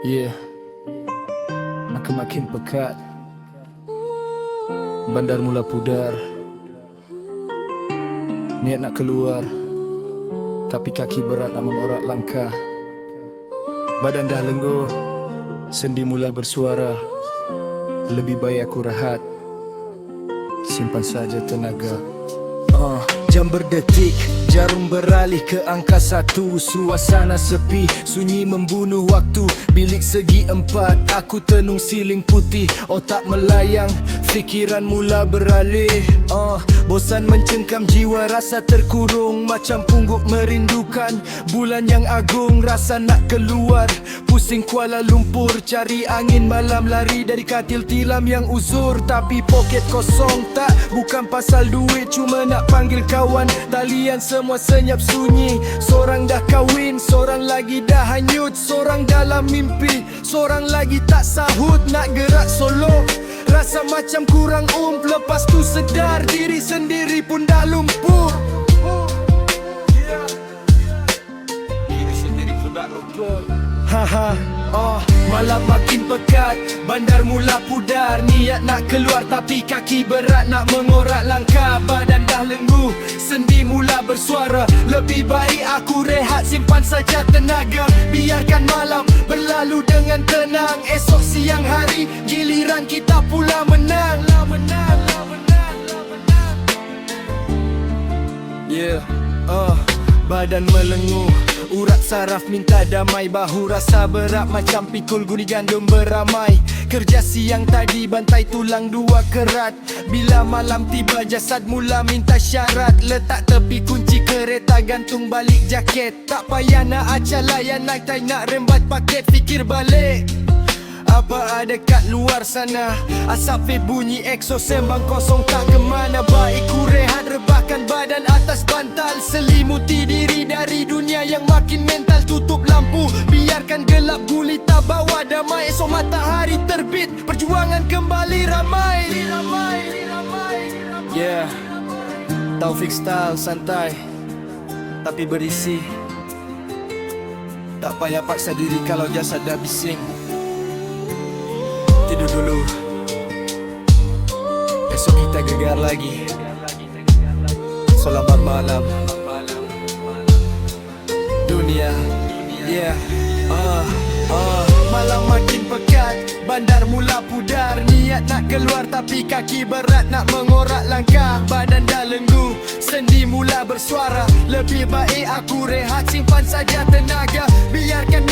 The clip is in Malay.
Yeah, makin pekat, bandar mula pudar. Niat nak keluar, tapi kaki berat nak mengorak langkah. Badan dah lengguh, sendi mula bersuara. Lebih baik aku rehat, simpan saja tenaga. Jam berdetik, jarum beralih ke angka 1. Suasana sepi, sunyi membunuh waktu. Bilik segi 4, aku tenung siling putih. Otak melayang, fikiran mula beralih. Bosan mencengkam jiwa, rasa terkurung. Macam pungguk merindukan bulan yang agung. Rasa nak keluar, pusing Kuala Lumpur. Cari angin malam, lari dari katil tilam yang uzur. Tapi poket kosong, tak bukan pasal duit, cuma nak panggil kawan. Talian semua senyap sunyi. Seorang dah kahwin, seorang lagi dah hanyut. Seorang dalam mimpi, seorang lagi tak sahut. Nak gerak solo, rasa macam kurang lepas tu sedar diri sendiri pun dah lumpuh. Diri sendiri pun dah lumpuh. Malam makin pekat, bandar mula pudar. Niat nak keluar tapi kaki berat nak mengorak langkah. Badan dah lenggu, sendi mula bersuara. Lebih baik aku rehat, simpan saja tenaga. Biarkan malam berlalu dengan tenang. Esok siang hari, giliran kita pula menang. Badan melenguh, urat saraf minta damai. Bahu rasa berat macam pikul guni gandum beramai. Kerja siang tadi bantai tulang dua kerat. Bila malam tiba jasad mula minta syarat. Letak tepi kunci kereta, gantung balik jaket. Tak payah nak acah layan, nak rembat paket. Fikir balik, apa ada kat luar sana? Asap vape bunyi exo, sembang kosong tak ke mana. Baik ku rehat, rebahkan badan atas bantal. Selimuti diri dari dunia yang makin mental. Tutup lampu, biarkan gelap gulita. Bawa damai, esok matahari terbit. Perjuangan kembali ramai. Yeah, Taufik style santai tapi berisi. Tak payah paksa diri kalau jasad dah bising. Tidur dulu, esok kita gegar lagi. Selamat malam dunia. Yeah, malam makin pekat, bandar mula pudar. Niat nak keluar tapi kaki berat nak mengorak langkah. Badan dah lenggu, sendi mula bersuara. Lebih baik aku rehat, simpan saja tenaga. Biarkan